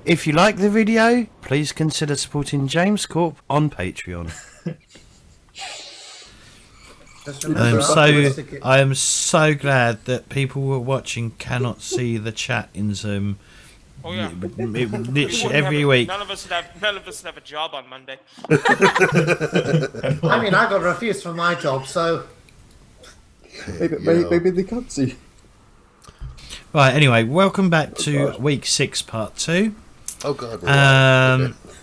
If you like the video, please consider supporting James Corp on Patreon. I am so glad that people who are watching cannot see the chat in Zoom. Oh yeah. Literally every week. None of us would have a job on Monday. I mean, I got refused from my job, so maybe they can't see. Right. Anyway, welcome back to week 6, part 2. Oh God.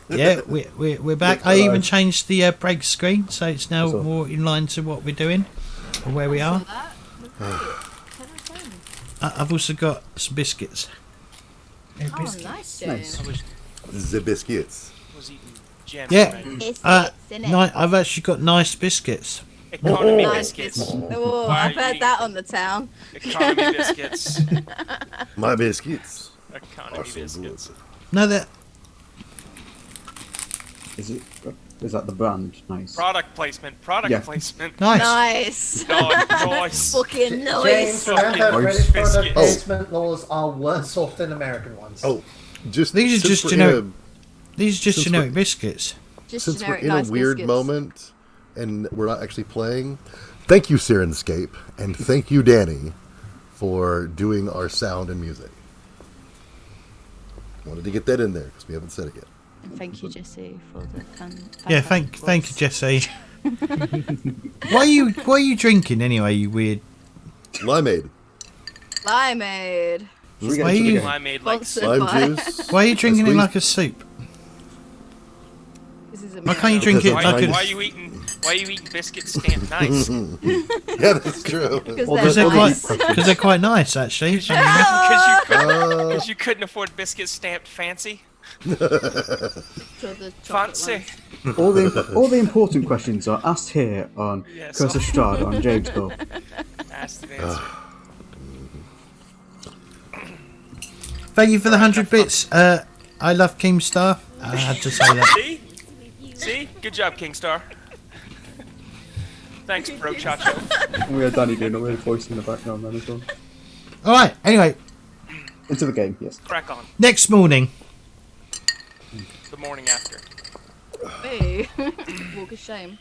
Yeah, we're back. I even changed the break screen, so it's now more in line to what we're doing or where we are. I've also got some biscuits. Oh, nice, James. The biscuits. Was eating jam. Yeah. I've actually got nice biscuits. Economy biscuits. Oh, I've heard that on the town. Economy biscuits. My biscuits. Economy biscuits. No, that. Is that the brand? Nice. Product placement. Product placement. Nice. Nice. Fucking James, nice. remember, British Biscuits. product placement laws are worse off than American ones. Oh, These are just generic. These are just generic biscuits. Just Since generic we're in nice a weird biscuits. moment and we're not actually playing, thank you, Sirenscape, and thank you, Danny, for doing our sound and music. Wanted to get that in there because we haven't said it yet. And thank you, Jesse, for the Yeah, thank you, Jesse. What are you drinking anyway? You weird. Limeade. Limeade. Why are you, Limeade like Sponsored by- Lime juice. why are you drinking it like a soup? This is Why can't you drink it Because like a? Why are you eating biscuits stamped nice? Yeah, that's true. Because Because they're quite nice, actually. Because you couldn't afford biscuits stamped fancy. Fancy. All the important questions are asked here on Yes. Castle Strahd on James Corp. Asked and answered. Thank you for the 100 bits. I love Keemstar. I had to say that. See? Good job, Kingstar. Thanks, Bro Chacho. We had Danny doing a weird voice in the background then as well. All right. Anyway, Into the game, yes. Crack on. next morning. The morning after. Hey. Walk of shame.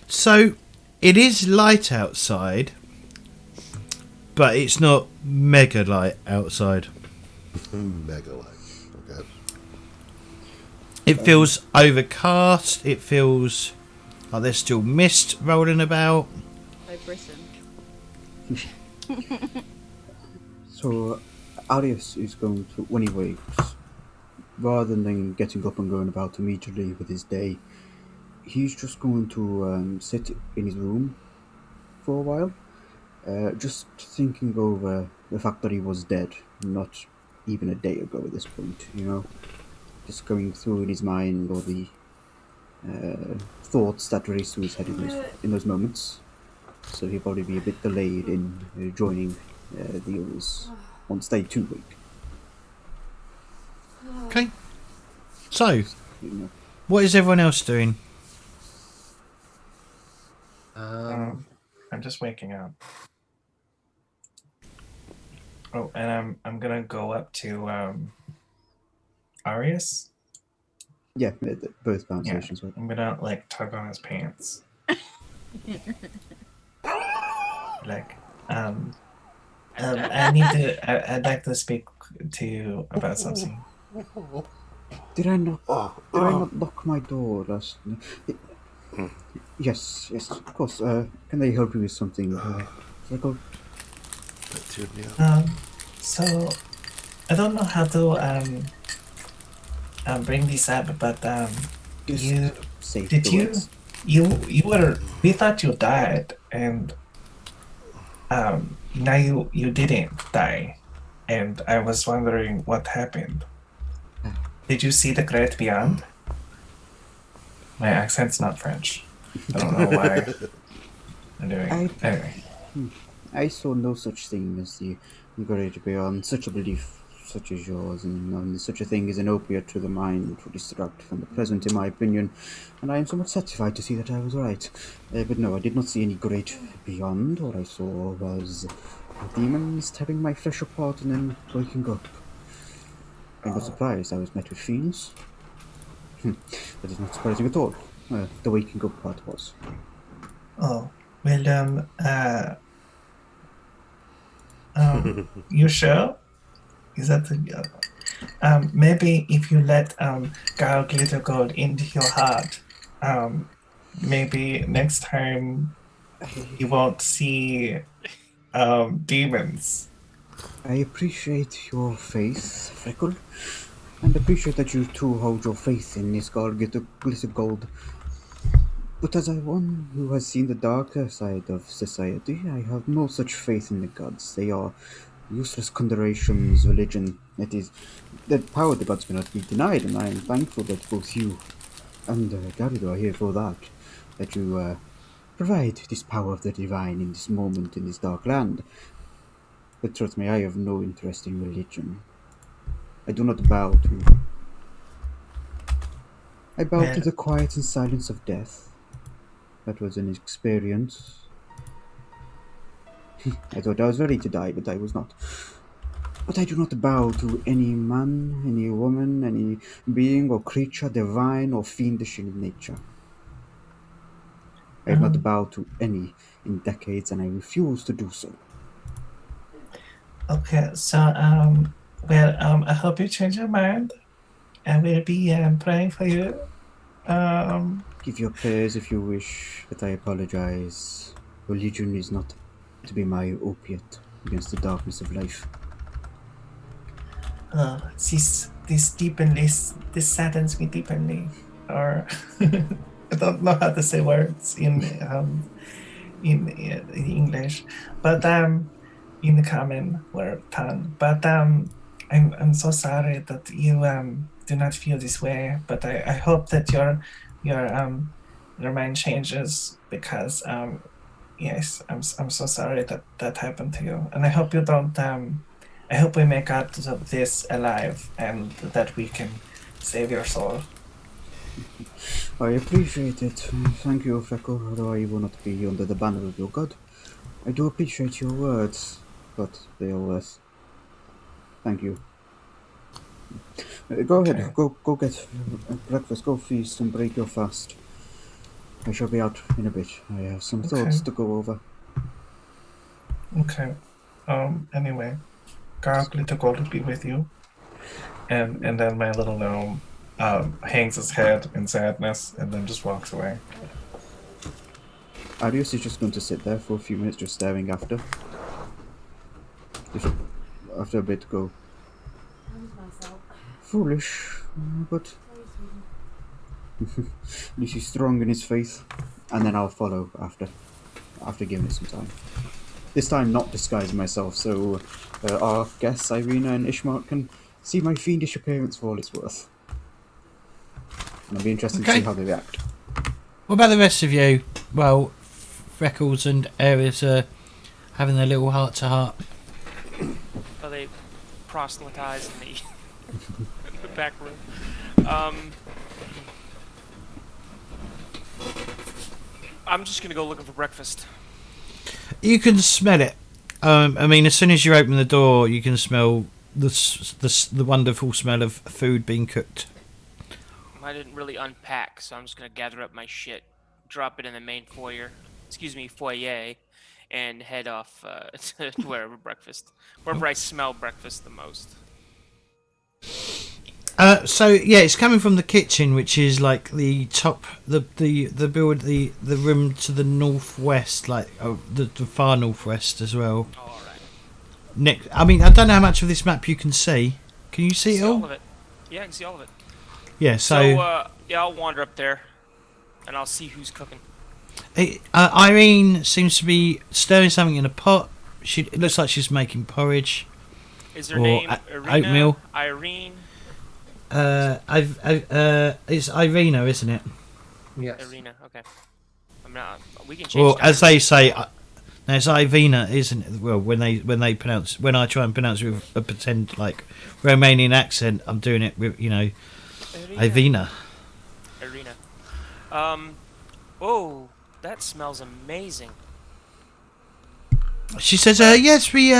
So it is light outside, but it's not mega light outside. Mega light. Okay. It feels overcast. It feels like there's still mist rolling about. By Britain. So, Arius is going to, when he wakes, rather than getting up and going about immediately with his day, he's just going to sit in his room for a while, just thinking over the fact that he was dead, not even a day ago at this point, you know? Just going through in his mind all the thoughts that race through his head in those moments. So he'll probably be a bit delayed in joining the others once they too wake. Okay. So, You know. what is everyone else doing? I'm just waking up. Oh, and I'm gonna go up to Arius. Yeah, both bound Yeah, stations. Right? I'm gonna like tug on his pants. Like, I need to. I'd like to speak to you about something. Did I not lock my door last night? Yes, of course. Can they help you with something? Should I go? So I don't know how to bring this up, but you Say did the you words. you were we thought you died, and now you didn't die, and I was wondering what happened. Did you see the great beyond? My accent's not French. I don't know why I'm doing it. Anyway. I saw no such thing as the great beyond. Such a belief, such as yours, and such a thing is an opiate to the mind to distract from the present, in my opinion. And I am somewhat satisfied to see that I was right. But no, I did not see any great beyond. All I saw was demons tearing my flesh apart and then waking up. I'm not surprised I was met with fiends. That is not surprising at all. The waking up part was. Oh, well, you sure? Is that the, maybe if you let Gal Glitter Gold into your heart, maybe next time you won't see demons. I appreciate your faith, Freckle, and appreciate that you too hold your faith in this glitter gold. But as one who has seen the darker side of society, I have no such faith in the gods. They are useless conjurations, religion. It is the power of the gods cannot be denied, and I am thankful that both you and Garrido are here for that. That you provide this power of the divine in this moment, in this dark land. But trust me, I have no interest in religion. I do not bow to. I bow to the quiet and silence of death. That was an experience. I thought I was ready to die, but I was not. But I do not bow to any man, any woman, any being or creature, divine or fiendish in nature. I have not bowed to any in decades, and I refuse to do so. Okay, so I hope you change your mind. I will be praying for you. Give your prayers if you wish, but I apologize. Religion is not to be my opiate against the darkness of life. This saddens me deeply. Or I don't know how to say words in English, but in the common word tongue. But I'm so sorry that you do not feel this way. But I hope that your mind changes, because yes, I'm so sorry that happened to you, and I hope you don't. I hope we make out of this alive, and that we can save your soul. I appreciate it. Thank you, Freckle, although I will not be under the banner of your god. I do appreciate your words, but they are worth. Thank you. Go ahead, go get breakfast, go feast and break your fast. I shall be out in a bit. I have some thoughts to go over. Okay. Anyway, Garg Glitter Gold will be with you. And then my little gnome hangs his head in sadness and then just walks away. Arius is just going to sit there for a few minutes, just staring after. Just after a bit, go. Foolish, but at least he's strong in his faith. And then I'll follow after giving it some time. This time, not disguising myself, so our guests Irina and Ishmael can see my fiendish appearance for all it's worth. And it'll be interesting to see how they react. What about the rest of you? Well, Freckles and Aries are having their little heart-to-heart. Are they proselytized in the back room? I'm just gonna go looking for breakfast. You can smell it. I mean, as soon as you open the door, you can smell the wonderful smell of food being cooked. I didn't really unpack, so I'm just gonna gather up my shit, drop it in the main foyer, and head off to wherever I smell breakfast the most. So yeah, it's coming from the kitchen, which is like the top, the room to the northwest, like the far northwest as well. Oh, all right. Next, I mean, I don't know how much of this map you can see. Can you see it all? All of it. Yeah, I can see all of it. Yeah. So yeah, I'll wander up there, and I'll see who's cooking. Irene seems to be stirring something in a pot. It looks like she's making porridge. Is her name Irina? Oatmeal. Irene. It's Irina, isn't it? Yes. Irina. Okay. I'm not. We can change. Well, that. as they say, no, it's Ivina, isn't it? Well, when I try and pronounce it with a pretend like Romanian accent, I'm doing it with Ivina. Irina. Oh, that smells amazing. She says, yes, we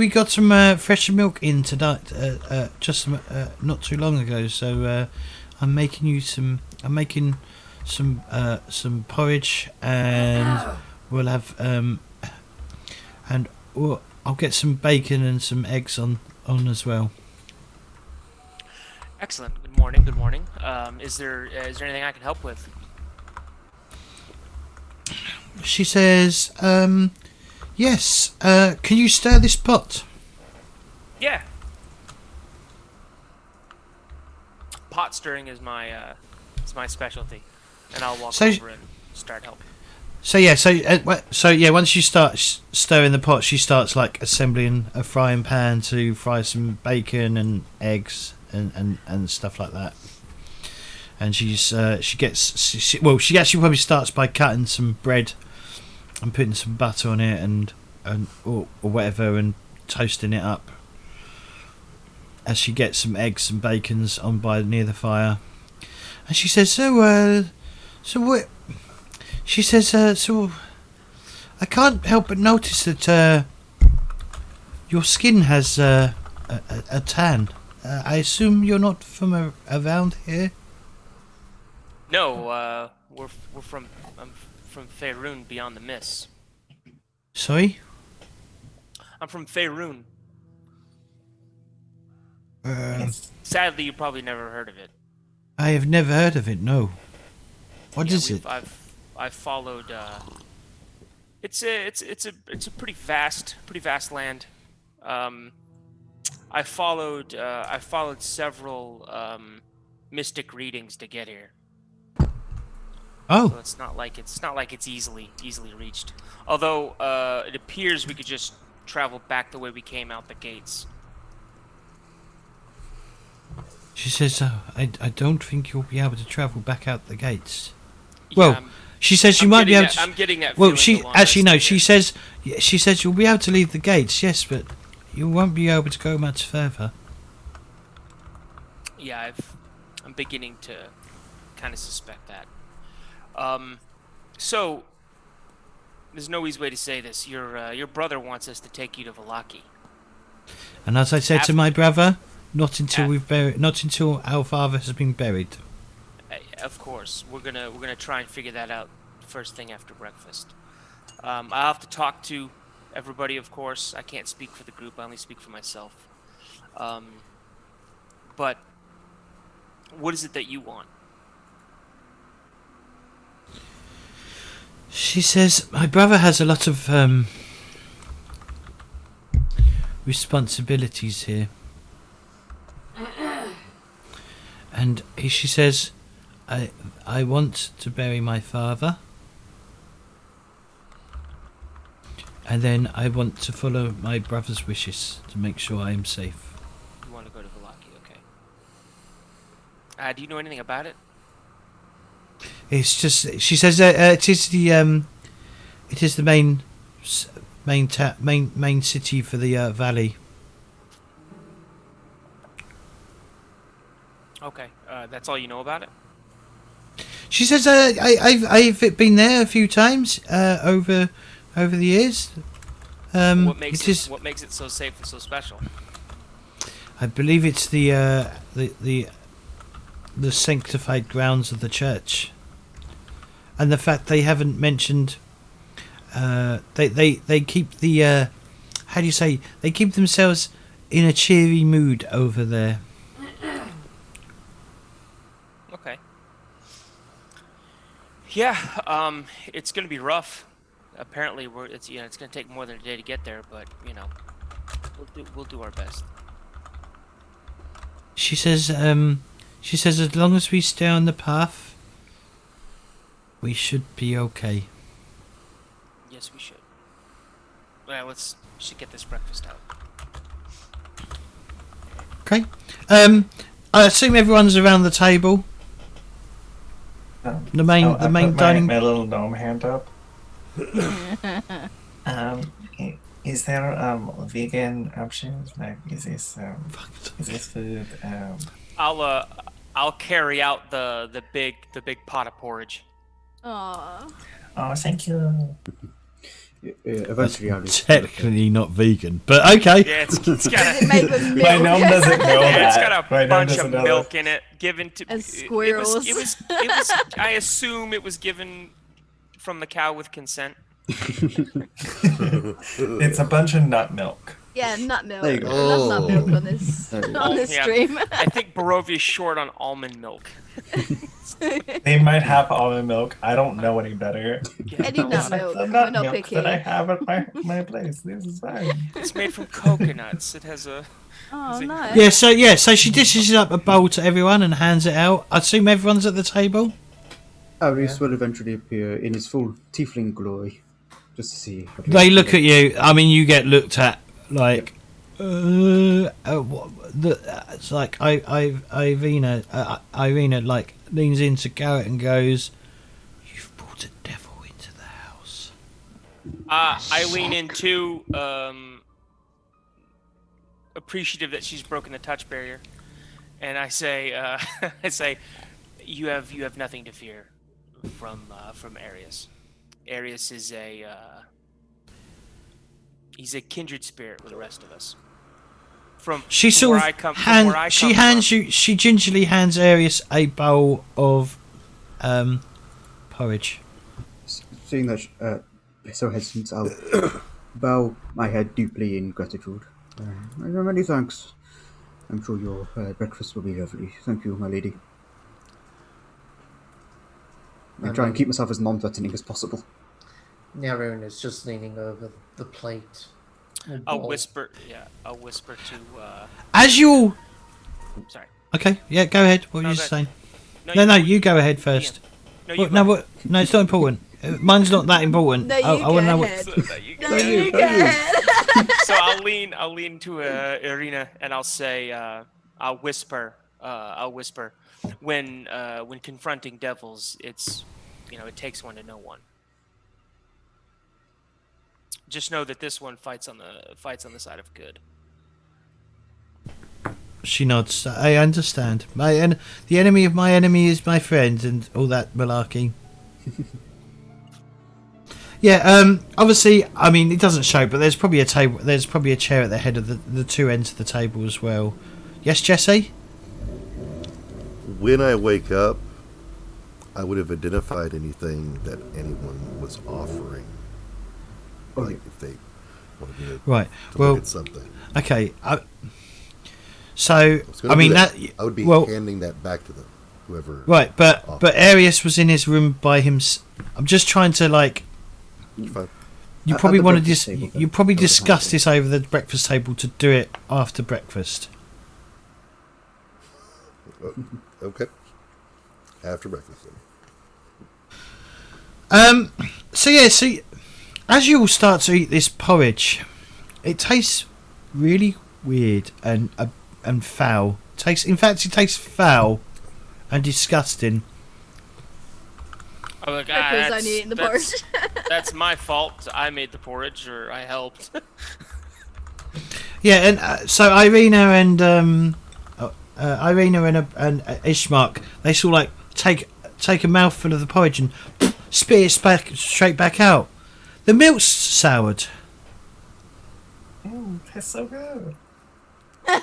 got some fresh milk in tonight, just not too long ago. So I'm making some porridge, and we'll have I'll get some bacon and some eggs on as well. Excellent. Good morning. Good morning. Is there anything I can help with? She says, yes. Can you stir this pot? Yeah. Pot stirring is my specialty, and I'll walk over and start helping. So once you start stirring the pot, she starts like assembling a frying pan to fry some bacon and eggs and stuff like that. And she actually probably starts by cutting some bread and putting some butter on it or whatever and toasting it up. As she gets some eggs and bacons on by near the fire, and she says, so what? She says, so I can't help but notice that your skin has a tan. I assume you're not from around here. No, I'm from Faerun beyond the mists. Sorry? I'm from Faerun. Sadly, you probably never heard of it. I have never heard of it. No. What is it? I've followed. It's a pretty vast land. I followed several mystic readings to get here. Oh. So it's not like it's easily reached. Although it appears we could just travel back the way we came out the gates. She says, I don't think you'll be able to travel back out the gates. Yeah, Well, she says you might be able to. I'm getting that. Well, feeling she the longer I actually no. stay She says you'll be able to leave the gates. Yes, but you won't be able to go much further. here. Yeah, I'm beginning to kind of suspect that. So there's no easy way to say this. Your brother wants us to take you to Vallaki. And as I said to my brother, not until Af- not until our father has been buried. Of course, we're gonna try and figure that out first thing after breakfast. I'll have to talk to everybody, of course. I can't speak for the group. I only speak for myself. But what is it that you want? She says my brother has a lot of responsibilities here, and she says, I want to bury my father, and then I want to follow my brother's wishes to make sure I am safe. You want to go to Vallaki, okay. Do you know anything about it? It's just she says it is the main city for the valley. Okay, that's all you know about it? She says I've been there a few times over the years. What makes it so safe and so special? I believe it's the sanctified grounds of the church, and the fact they haven't mentioned. They keep the how do you say? They keep themselves in a cheery mood over there. Okay. Yeah, it's gonna be rough. Apparently, it's gonna take more than a day to get there, but we'll do our best. She says as long as we stay on the path, we should be okay. Yes, we should. Well, should get this breakfast out. Okay. I assume everyone's around the table. The main I put dining. my little gnome hand up. Is there vegan options? Like, is this food? I'll carry out the big pot of porridge. Aww. Oh, thank you. Eventually, Alice. Technically not vegan, but okay. Yeah, it's got Is it made with My milk? gnome doesn't know yeah, that. it's got My a gnome bunch of doesn't know milk that. in it, given to And squirrels. It was. I assume it was given from the cow with consent. It's a bunch of nut milk. Yeah, nut milk. There you go. I love nut milk on Oh. this Yeah. stream. I think Barovia's short on almond milk. They might have almond milk. I don't know any better. Any no, nut It's like milk. the We're nut not milk picky. that I have at my place. This is fine. It's made from coconuts. It has a. Oh, nice. So she dishes up a bowl to everyone and hands it out. I assume everyone's at the table. Alice will eventually appear in his full tiefling glory, just to see. What They look at you. I mean, you get looked at like. It's like Irina like leans into Garrett and goes, "You've brought a devil into the house." I lean in too, appreciative that she's broken the touch barrier, and I say, you have nothing to fear from Arius. Arius is he's a kindred spirit with the rest of us. From She from sort where of I come, from hand, where I she come hands from. you. She gingerly hands Arius a bowl of porridge. Seeing that so hesitant, I'll bow my head deeply in gratitude. Many thanks. I'm sure your breakfast will be lovely. Thank you, my lady. I try and keep myself as non-threatening as possible. Narun is just leaning over the plate. I'll whisper to. As you all. Sorry. Okay, yeah, go ahead. What were No, you go saying? No, No, you go ahead first. No, What? No, what? No, it's not important. Mine's not that important. No, you I want to know what. ahead. No, You go ahead. So I'll lean to Irina and I'll say, I'll whisper when confronting devils, it's, it takes one to know one. Just know that this one fights on the side of good. She nods. I understand. The enemy of my enemy is my friend, and all that malarkey. Yeah. Obviously, I mean, it doesn't show, but there's probably a table. There's probably a chair at the head of the two ends of the table as well. Yes, Jesse. When I wake up, I would have identified anything that anyone was offering. Like if they wanted me to, Right. to Well. look at something. Okay. So was gonna I mean do that. I would be well, handing that back to them, whoever. right, but Arius was in his room by him. I'm just trying to like. It's fine. You At probably the want to breakfast table, then. you probably That would discuss happen. this over the breakfast table to do it after breakfast. Okay. After breakfast. Then. So yeah, see, as you all start to eat this porridge, it tastes really weird and foul. In fact, it tastes foul and disgusting. Oh, look, Rico's only eating the porridge. That's my fault. I made the porridge, or I helped. Yeah, and so Irina and Ishmark, they sort of like take a mouthful of the porridge and spit it straight back out. The milk's soured. Tastes so good. I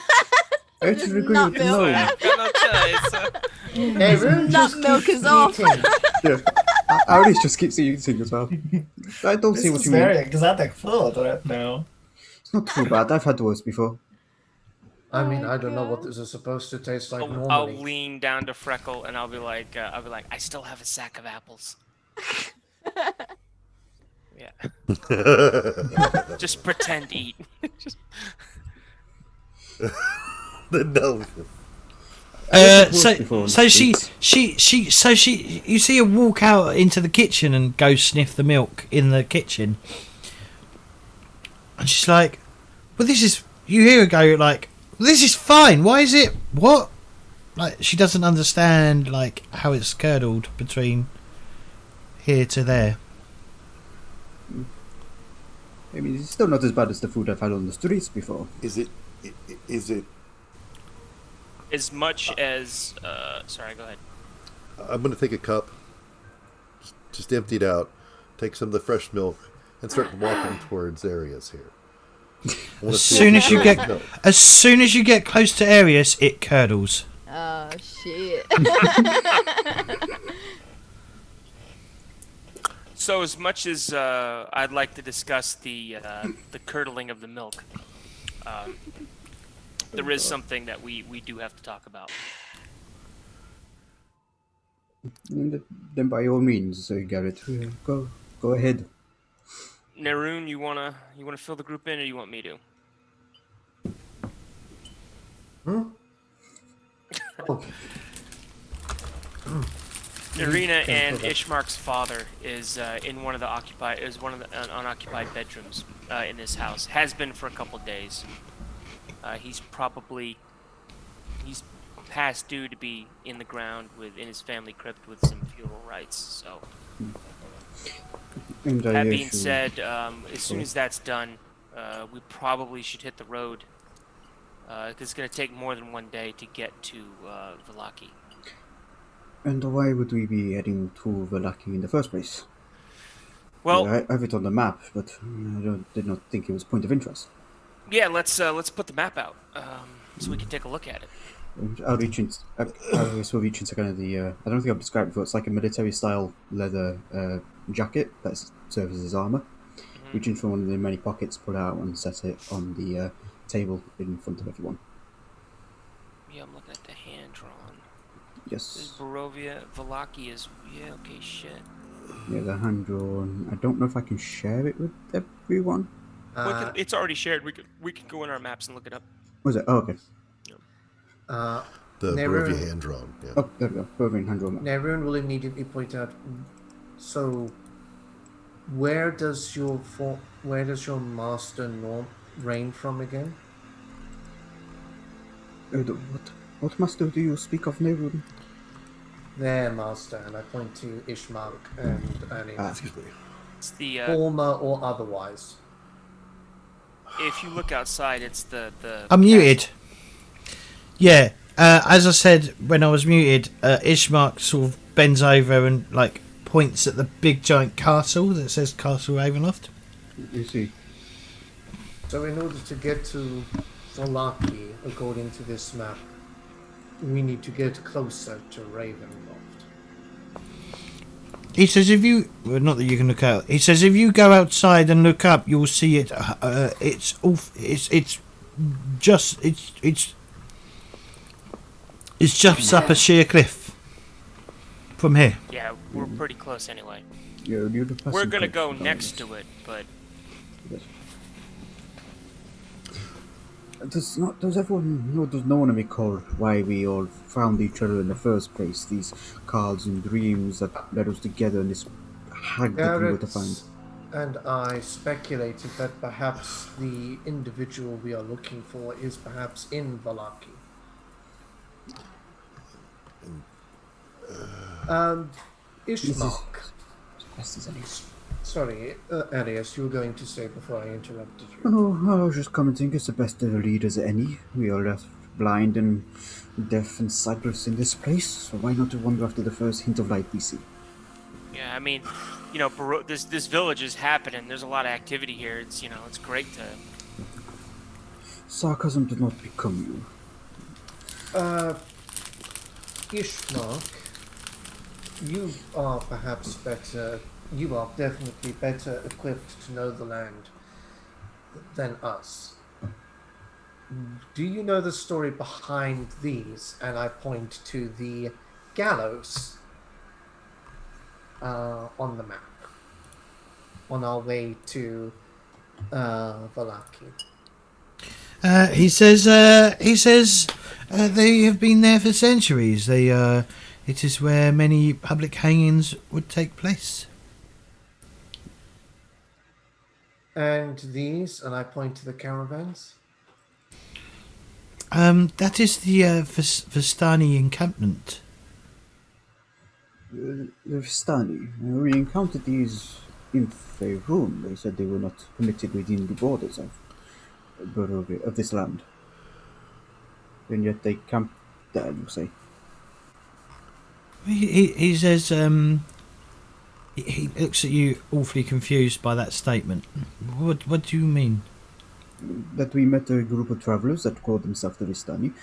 actually agree Nut with the milk. gnome. I've got no choice. Narun Nut just milk keeps is off. eating. Yeah. Alice just keeps eating as well. I don't see This what is you mean. very exotic food right now. It's not too bad. I've had worse before. I mean, I don't know what this is supposed to taste like I'll normally. lean down to Freckle and I'll be like, I still have a sack of apples. Yeah. Just pretend eat. Just, No. So you see her walk out into the kitchen and go sniff the milk in the kitchen, and she's like, "Well, this is." You hear her go like, well, "This is fine. Why is it what?" Like she doesn't understand like how it's curdled between here to there. I mean, it's still not as bad as the food I've had on the streets before. Is it? as much as sorry, go ahead. I'm going to take a cup, just empty it out, take some of the fresh milk, and start walking towards Arius here. As soon as you get close to Arius, it curdles. Oh shit. So, as much as I'd like to discuss the curdling of the milk, there is something that we do have to talk about. Then by all means, Garrett, go ahead. Neroon, you wanna fill the group in, or you want me to? Oh. Irina and Ishmark's father is in one of the unoccupied bedrooms in this house. Has been for a couple days. He's past due to be in the ground in his family crypt with some funeral rites. So, that being said, as soon as that's done, we probably should hit the road. Because it's going to take more than one day to get to Vallaki. And why would we be heading to Vallaki in the first place? Well, I have it on the map, but I did not think it was a point of interest. Yeah, let's put the map out so we can take a look at it. I'll reach in. We'll reach into kind of the. I don't think I've described it before. It's like a military-style leather jacket that serves as armor. Mm-hmm. Reach in from one of the many pockets, pull it out, and set it on the table in front of everyone. Yeah, I'm looking at the hand drawn. Yes. This is Barovia. Vallaki is. Yeah, okay, shit. Yeah, the hand drawn. I don't know if I can share it with everyone. It's already shared. We can go in our maps and look it up. Was it? Oh, okay. The Barovia hand drawn. Yeah. Oh, there we go. Barovia hand drawn. Neroon will immediately point out. So, where does your master reign from again? What master do you speak of, Neroon? Their master, and I point to Ishmark and Ernie. Excuse me. It's the Former or otherwise. if you look outside, it's the I'm muted. Yeah, as I said when I was muted, Ishmark sort of bends over and like points at the big giant castle that says Castle Ravenloft. You see. So in order to get to Vallaki, according to this map, we need to get closer to Ravenloft. He says if you, well, not that you can look out. He says if you go outside and look up, you'll see it. It's just up a sheer cliff from here. Yeah, we're pretty close anyway. Yeah, We're gonna go next to it, but Does everyone know? Does no one recall why we all found each other in the first place? These cards and dreams that led us together in this hag that we were to find. And I speculated that perhaps the individual we are looking for is perhaps in Vallaki. Ishmark. Sorry, Arius, you were going to say before I interrupted you. No, I was just commenting. It's the best of the leaders as any. We are left blind and deaf and sightless in this place, so why not wander after the first hint of light we see? yeah, I mean, this village is happening. There's a lot of activity here. It's it's great to. Sarcasm did not become you. Ishmark, you are perhaps better. You are definitely better equipped to know the land than us. Do you know the story behind these? And I point to the gallows on the map on our way to Vallaki. He says they have been there for centuries. It is where many public hangings would take place. And these, and I point to the caravans. That is the Averstani Encampment. The Averstani. We encountered these in Faerun. They said they were not permitted within the borders of this land. And yet they camped there, you say? He says He looks at you awfully confused by that statement. What do you mean? That we met a group of travelers that called themselves the Averstani.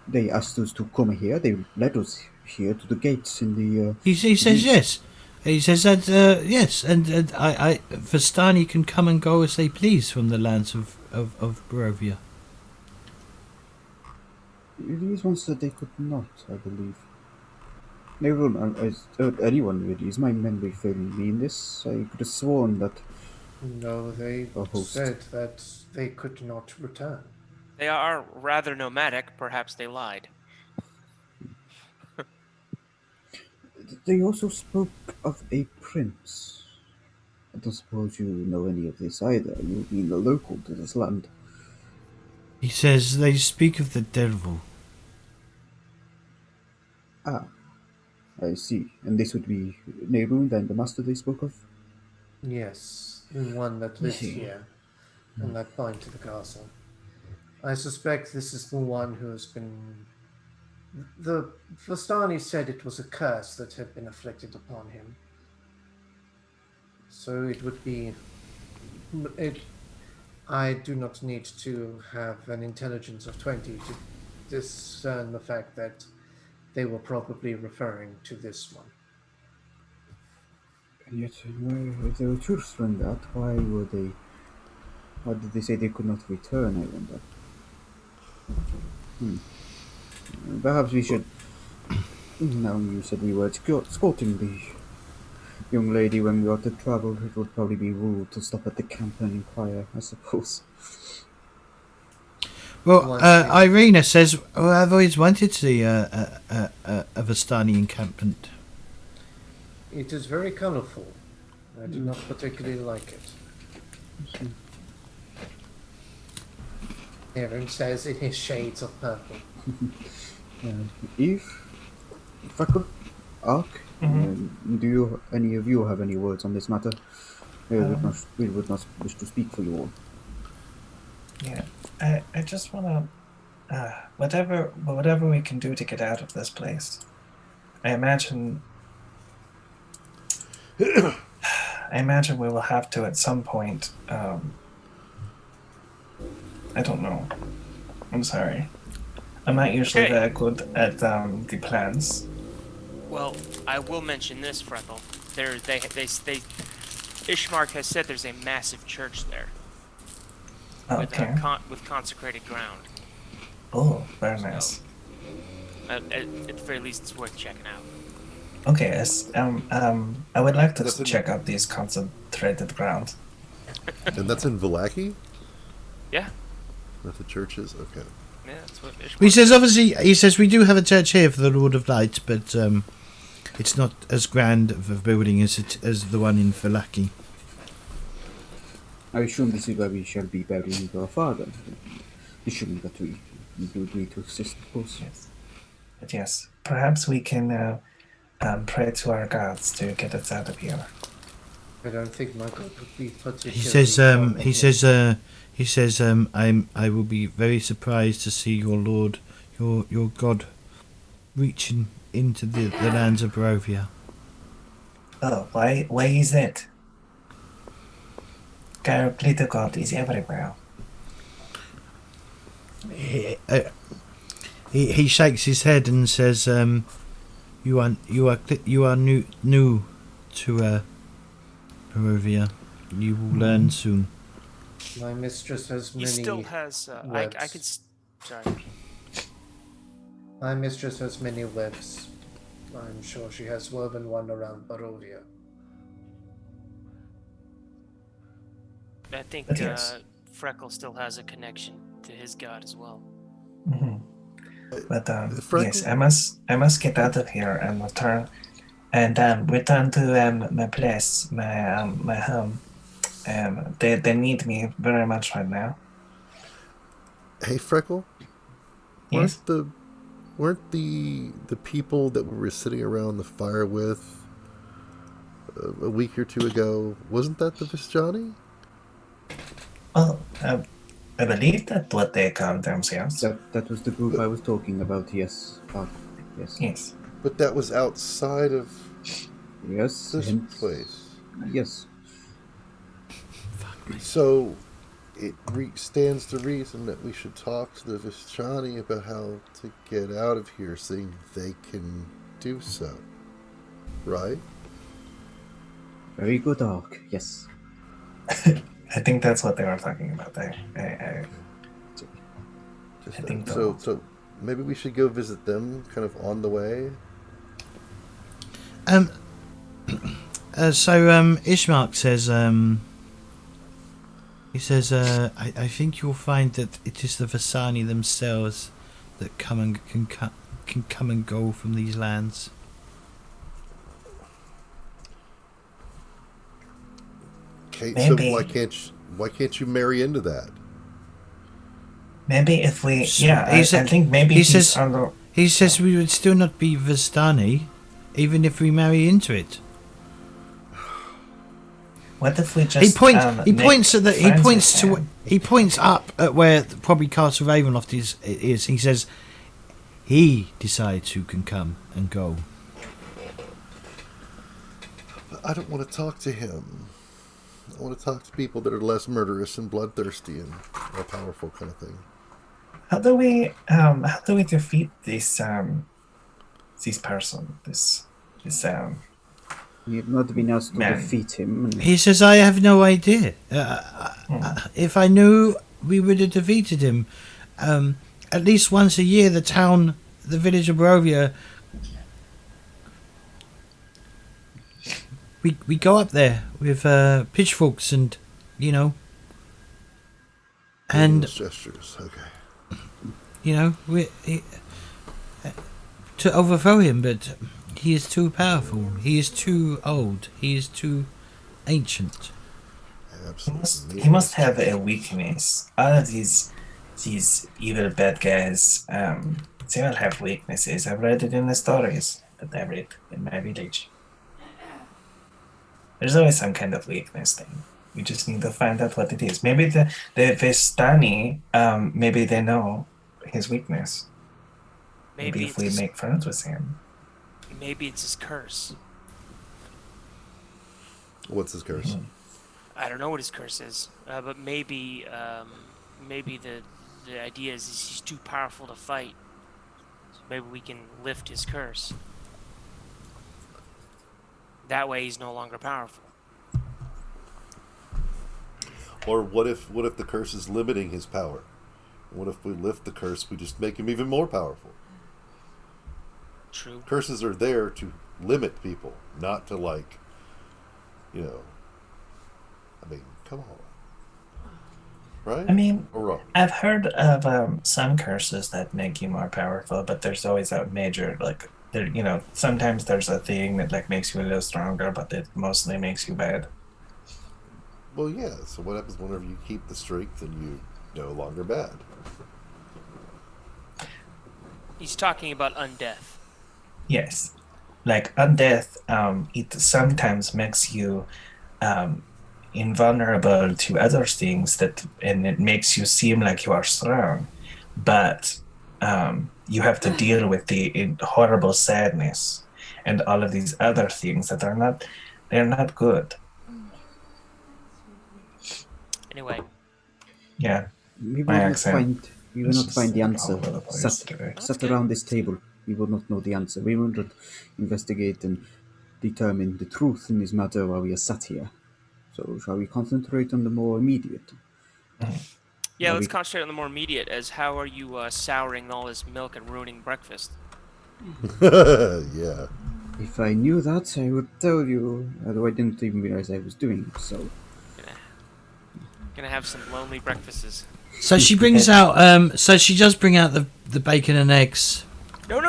They asked us to come here. They led us here to the gates in the. He says yes. He says that yes, and Vistani can come and go as they please from the lands of Barovia. These ones said they could not, I believe. Anyone really. Is my memory failing me in this? I could have sworn that. No, they A host. said that they could not return. They are rather nomadic. Perhaps they lied. They also spoke of a prince. I don't suppose you know any of this either. You being a local to this land. He says they speak of the devil. Ah, I see. And this would be Nerun, then the master they spoke of? Yes, the one that lives here, and that point to the castle. I suspect this is the one who has been. The Vistani said it was a curse that had been afflicted upon him. So it would be. I do not need to have an intelligence of 20 to discern the fact that they were probably referring to this one. And yet, if they were truthful in that, why did they say they could not return, I wonder? Perhaps we should. Now you said we were escorting the young lady when we ought to travel. It would probably be rude to stop at the camp and inquire, I suppose. Well, Irina says, I've always wanted to see a Averstani Encampment. It is very colourful. I do not particularly like it. Aaron says in his shades of purple. If I could ask, do any of you have any words on this matter? We would not wish to speak for you all. Yeah, I just wanna, whatever we can do to get out of this place. I imagine we will have to at some point. I don't know. I'm sorry. I'm not usually that good at the plans. Well, I will mention this, Freckle. They Ishmark has said there's a massive church there. Okay. With consecrated ground. Oh, very nice. At the very least, it's worth checking out. Okay, I would like to check out these concentrated ground. And that's in Vallaki? Yeah. That the church is? Okay. Yeah, that's what Ishmark He says, obviously, we do have a church here for the Lord of Light, but it's not as grand of a building as the one in Vallaki. I assume this is where we shall be burying our father. Assuming that we do agree to assist, of course. Yes. But yes, perhaps we can pray to our gods to get us out of here. I don't think my god would be particularly. He says, I will be very surprised to see your lord, your god, reaching into the lands of Barovia. Oh, why is that? Our little god is everywhere. He shakes his head and says, "You are new to Barovia. You will learn soon." My mistress has many. He still has. I could. Sorry. My mistress has many webs. I'm sure she has woven one around Barovia. I think Yes. Freckle still has a connection to his god as well. Mm-hmm. But Freckle? yes, I must get out of here and return to my place, my home. They need me very much right now. Hey, Freckle? Yes. Weren't the people that we were sitting around the fire with a week or two ago, wasn't that the Vistani? Well, I believe that's what they call themselves. That was the group I was talking about, yes. Yes. Yes. But that was outside of... Yes. This hence- place. Yes. So, it stands to reason that we should talk to the Vistani about how to get out of here, seeing they can do so. Right? Very good, Ark. Yes. I think that's what they were talking about. I think So maybe we should go visit them kind of on the way. Ishmark says, he says, I think you'll find that it is the Vistani themselves that can come and go from these lands. Okay, Maybe. so why can't you marry into that? maybe if we, So yeah, he I said- think maybe he he's says- on the. He says we would still not be Vistani, even if we marry into it. What if we just? He points make friends with him? he points up at where probably Castle Ravenloft is. He says he decides who can come and go. I don't want to talk to him. I want to talk to people that are less murderous and bloodthirsty and more powerful, kind of thing. How do we defeat this person? This You've not been asked to Man. defeat him. And He says I have no idea. If I knew, we would have defeated him. At least once a year, the village of Barovia. We go up there with pitchforks and, and Those gestures, okay. To overthrow him, but he is too powerful. He is too old. He is too ancient. Absolutely. He must have a weakness. All of these evil bad guys, they all have weaknesses. I've read it in the stories that I read in my village. There's always some kind of weakness thing. We just need to find out what it is. Maybe the Vistani, maybe they know his weakness. Maybe if we make friends with him. Maybe it's his curse. What's his curse? I don't know what his curse is, but maybe the idea is he's too powerful to fight. So maybe we can lift his curse. That way, he's no longer powerful. Or what if the curse is limiting his power? What if we lift the curse, we just make him even more powerful? True. Curses are there to limit people, not to I mean, come on. Right? I mean, or wrong? I've heard of some curses that make you more powerful, but there's always a major, sometimes there's a thing that makes you a little stronger, but it mostly makes you bad. Well, yeah. So what happens whenever you keep the strength and you no longer bad? He's talking about undeath. Yes. Like undeath, it sometimes makes you invulnerable to other things and it makes you seem like you are strong, but you have to deal with the horrible sadness and all of these other things that they're not good. Anyway, Yeah. we My will not accent find the answer. all over the place today. Sat around this table, we will not know the answer. We will not investigate and determine the truth in this matter while we are sat here. So shall we concentrate on the more immediate? yeah, Are let's we- concentrate on the more immediate. As how are you souring all this milk and ruining breakfast? Yeah. If I knew that, I would tell you, although I didn't even realize I was doing it, so... Gonna have some lonely breakfasts. So she brings out. So she does bring out the bacon and eggs. No.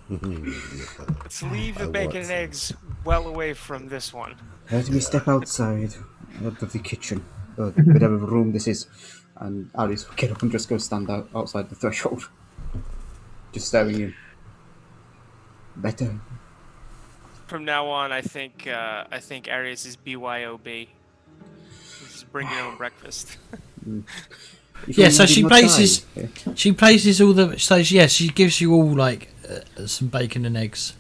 Let's leave the I bacon want and some. eggs well away from this one. Let me step outside, out of the kitchen, or whatever room this is, and Alice will get up and just go stand outside the threshold. Just staring in. Better. From now on, I think Arius is BYOB. Just bring your own breakfast. If Yeah, only so we did she not places. die. She places all the. So yeah, she gives you all some bacon and eggs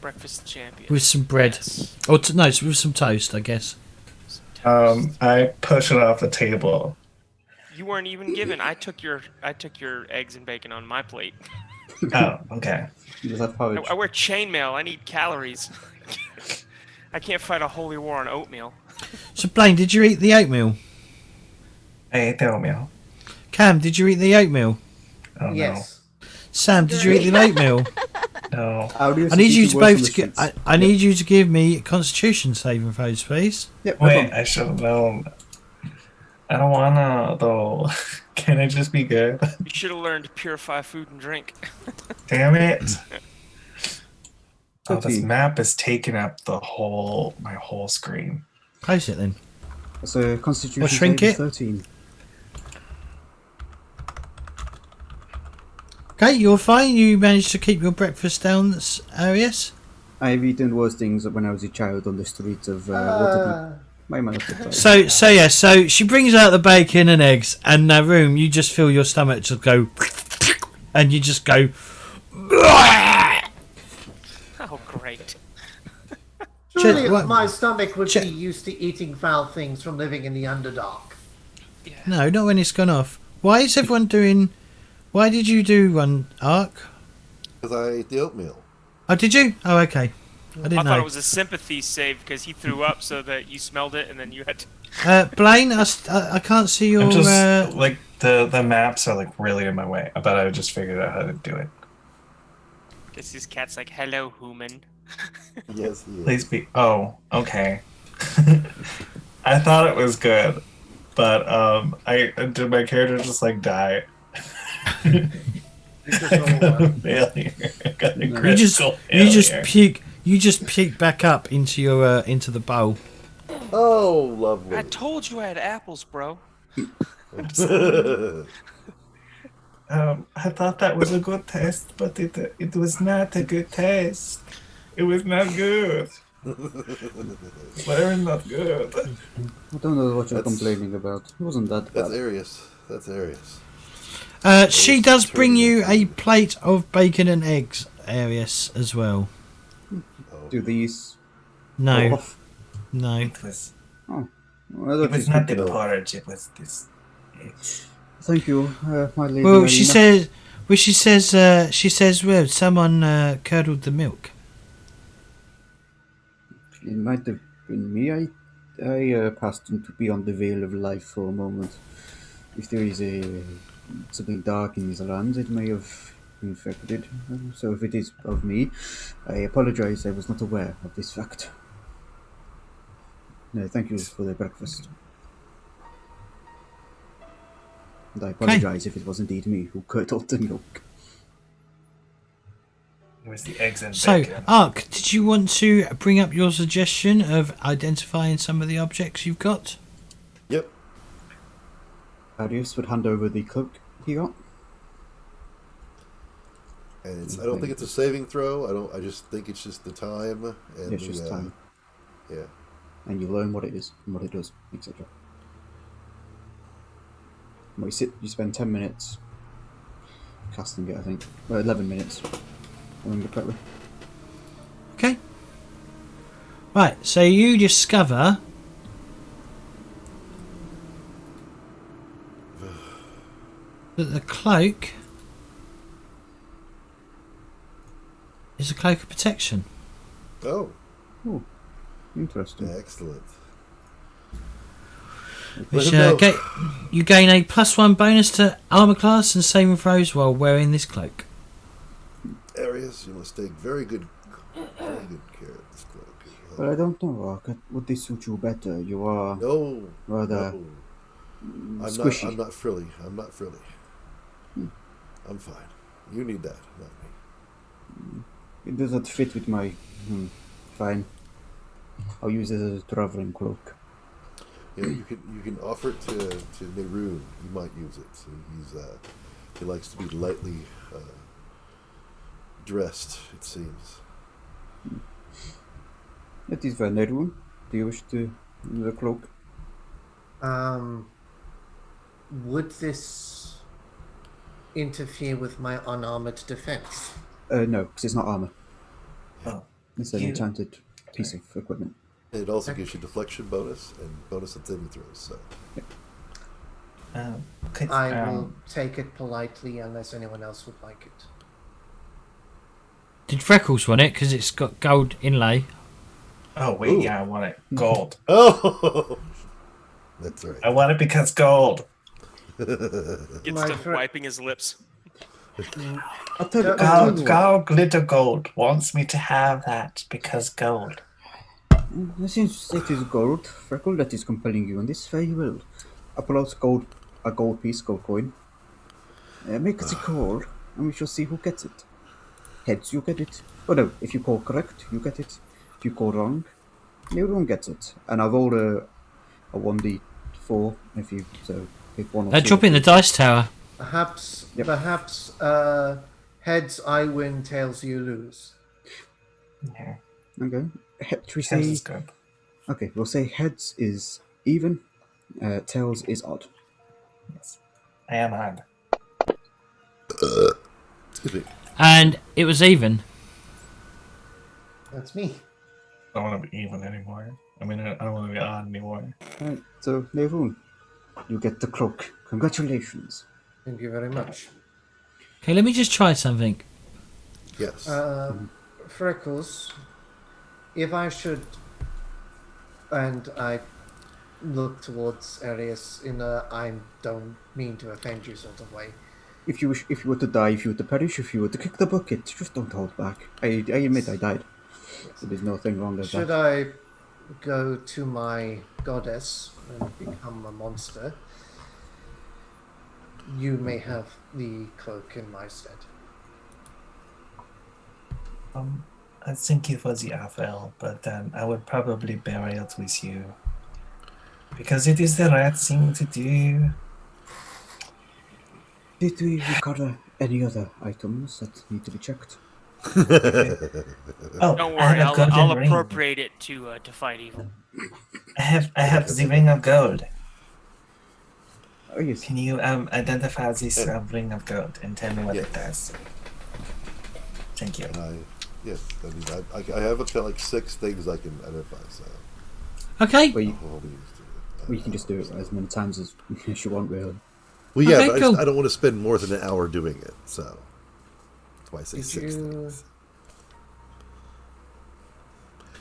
Breakfast champion. with some bread, Yes. or no, with some toast, I guess. Some toast. I push it off the table. You weren't even given. I took your eggs and bacon on my plate. Oh, okay. You just have porridge. I wear chainmail. I need calories. I can't fight a holy war on oatmeal. So Blaine, did you eat the oatmeal? I ate the oatmeal. Cam, did you eat the oatmeal? Oh Yes. Sam, did you eat the oatmeal? no. I need you to both to I need you to give me Constitution saving throws, please. Yep, Wait, I should have known. I don't wanna though. Can it just be good? You should have learned to purify food and drink. Damn it! Oh, this 13. map is taking up my whole screen. Close it then. So Constitution Or shrink save is it. 13. Okay, you're fine. You managed to keep your breakfast down, Arias. I've eaten worse things when I was a child on the streets of Waterdeep. My mouth is tired. So she brings out the bacon and eggs, and room, you just feel your stomach just go, and you just go. Oh, great. Surely what- my stomach would Che- be used to eating foul things from living in the Underdark. Yeah. No, not when it's gone off. Why is everyone doing? Why did you do one, Ark? Because I ate the oatmeal. Oh, did you? Oh, okay. I I didn't thought know. it was a sympathy save because he threw up so that you smelled it and then you had to. Blaine, I can't see your. I'm just like the maps are like really in my way, but I just figured out how to do it. Guess his cat's like, hello, human. Yes, he is. Please be. Oh, okay. I thought it was good, but did my character just like die? You just roll one. Failure. I got a you critical just failure. puke. You just puke back up into your into the bowl. Oh, lovely. I told you I had apples, bro. I thought that was a good test, but it was not a good test. It was not good. Very not good. I don't know what you're complaining about. It wasn't that That's bad. Arius. That's Arius. She does bring you a plate of bacon and eggs, Arius, as well. Do these No, go off? no. It was. Well, It was not the porridge. It was this. Thank you, my lady. Well, she Marina. says, well, someone curdled the milk. It might have been me. I passed on to beyond the veil of life for a moment. If there is something dark in these lands, it may have infected. So if it is of me, I apologize. I was not aware of this fact. No, thank you for the breakfast. And I apologize if it was indeed me who curdled the milk. It was the eggs and So, bacon. Ark, did you want to bring up your suggestion of identifying some of the objects you've got? Yep. Arius would hand over the cloak he got. And I don't think it's a saving throw. I just think it's just the time. And It's just time. Yeah. And you learn what it is and what it does, etc. You spend 10 minutes casting it, I think. Well, 11 minutes. If I remember correctly. Okay. Right, so you discover that the cloak is a cloak of protection. Oh, Interesting. excellent. Which, Let him know. you gain a +1 bonus to armor class and saving throws while wearing this cloak. Arius, you must take very good care of this cloak. But I don't know, Ark. Would this suit you better? You are No. rather no. squishy. I'm not frilly. I'm not frilly. I'm fine. You need that, not me. It does not fit with my... Fine. I'll use it as a traveling cloak. Yeah, you can offer it to Nerun. He might use it. So he likes to be lightly dressed. It seems. It is fine, Nerun. Do you wish to use a cloak? Would this interfere with my unarmored defense? No, because it's not armor. Oh, It's an You- enchanted piece of equipment. And it also gives you deflection bonus and bonus of saving throws. So could, I will take it politely unless anyone else would like it. Did Freckles want it? Because it's got gold inlay. Oh wait, Ooh. yeah, I want it. Gold. oh, that's right. I want it because gold. Gets My done fr- wiping his lips. I'll tell you Gold, what. gold, glitter gold wants me to have that because gold. Since it is gold, Freckle, that is compelling you, and this very well. I pull out a gold piece, gold coin. Make the call, and we shall see who gets it. Heads, you get it. Oh no, if you call correct, you get it. If you call wrong, everyone gets it. And I rolled a 1d4 if you pick one or two. Drop in the dice tower. Perhaps, Yep. perhaps, heads I win, tails you lose. Yeah, Okay. Should we heads say? is good. Okay, we'll say heads is even, tails is odd. Yes. I am odd. Excuse me. And it was even. That's me. I don't want to be even anymore. I mean, I don't want to be odd anymore. Alright, so Nevoon, you get the cloak. Congratulations. Thank you very much. Okay, let me just try something. Yes. Freckles, if I should, and I look towards Arius in a I don't mean to offend you sort of way. If you were to die, if you were to perish, if you were to kick the bucket, just don't hold back. I admit I died. So there's nothing wrong with Should that. I go to my goddess and become a monster, you may have the cloak in my stead. I think it was the Avel, but then I would probably bury it with you. Because it is the right thing to do. Did we recover any other items that need to be checked? Oh, Don't I have worry, a I'll golden ring. appropriate it to fight evil. I have the ring of gold. Oh yes. Can you identify this ring of gold and tell me what it does? Thank you. And I have up to like 6 things I can identify. So Okay. Well, you, I'll be used to it. well, you can just do it as many times as you want, really. Well, yeah, Okay, but cool. I don't want to spend more than an hour doing it. So that's why I say Did 6 you- things.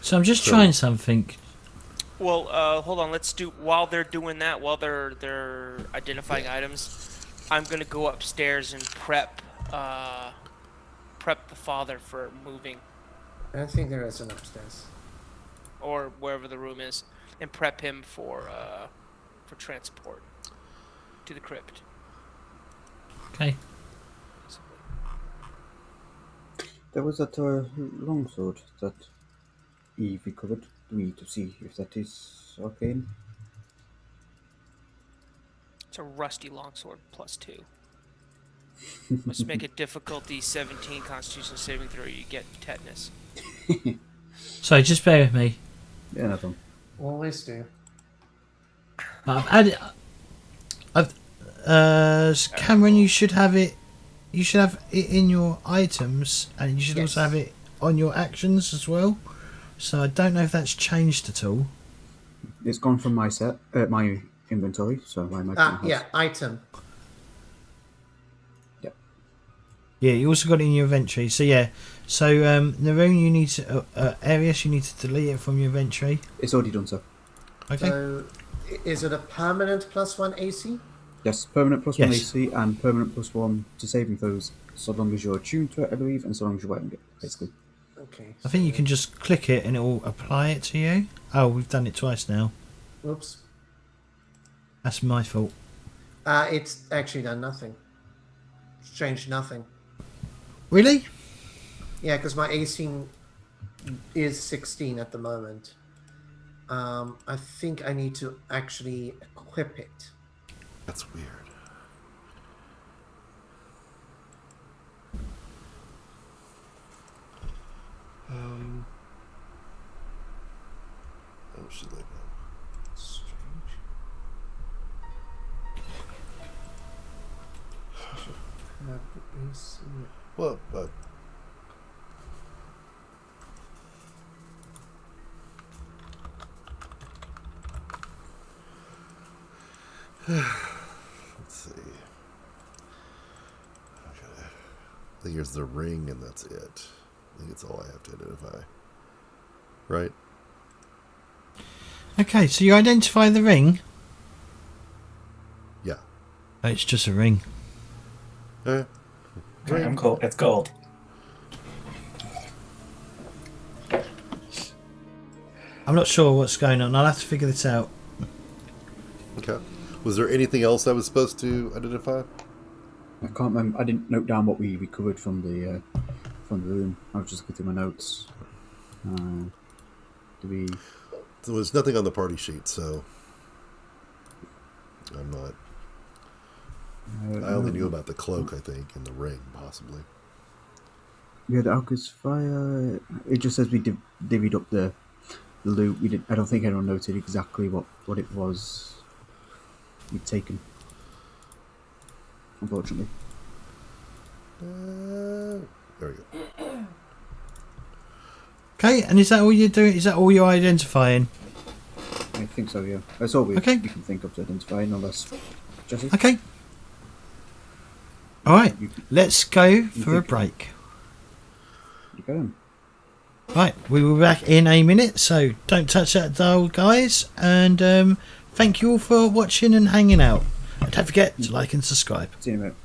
So I'm just trying something. Well, hold on. Let's do while they're doing that, while they're identifying items. I'm gonna go upstairs and prep the father for moving, I don't think there is an upstairs. or wherever the room is, and prep him for transport to the crypt. Okay. There was that longsword that Eve recovered. Do we need to see if that is arcane? It's a rusty longsword +2. Must make a difficulty 17 Constitution saving throw. You get tetanus. So just bear with me. Yeah, nothing. Always do. I've added. Cameron, you should have it. You should have it in your items, and you should also Yes. have it on your actions as well. So I don't know if that's changed at all. It's gone from my my inventory, so my magazine has. Yeah, item. Yep. Yeah, you also got it in your inventory. So yeah. So Naroon, you need to. Arius, you need to delete it from your inventory. It's already done so. Okay. So, is it a permanent +1 AC? Yes, permanent +1 Yes. AC and permanent +1 to saving throws, so long as you're attuned to it, I believe, and so long as you're wearing it, basically. Okay. I think you can just click it and it will apply it to you. Oh, we've done it twice now. Oops. That's my fault. It's actually done nothing. It's changed nothing. Really? Yeah, because my AC is 16 at the moment. I think I need to actually equip it. That's weird. Oh, shit, like that. Strange. Have the AC. Well, Let's see. Okay. I think here's the ring, and that's it. I think it's all I have to identify. Right? Okay, so you identify the ring. Yeah. Oh, it's just a ring. Okay. Okay, I'm cool. It's gold. I'm not sure what's going on. I'll have to figure this out. Okay. Was there anything else I was supposed to identify? I can't remember. I didn't note down what we recovered from the room. I was just looking through my notes. Do we? There was nothing on the party sheet, so I'm not. I only knew about the cloak, I think, and the ring, possibly. Yeah, the August fire. It just says we divvied up the loot. We didn't. I don't think anyone noted exactly what it was we'd taken. Unfortunately. There we go. Okay, and is that all you're doing? Is that all you're identifying? I think so. Yeah, that's all we Okay. can think of to identify, unless Jesse. Okay. All right, let's go for a break. You go on. Right, we will be back in a minute, so don't touch that dial, guys. And thank you all for watching and hanging out. And don't forget to like and subscribe. See you in a minute.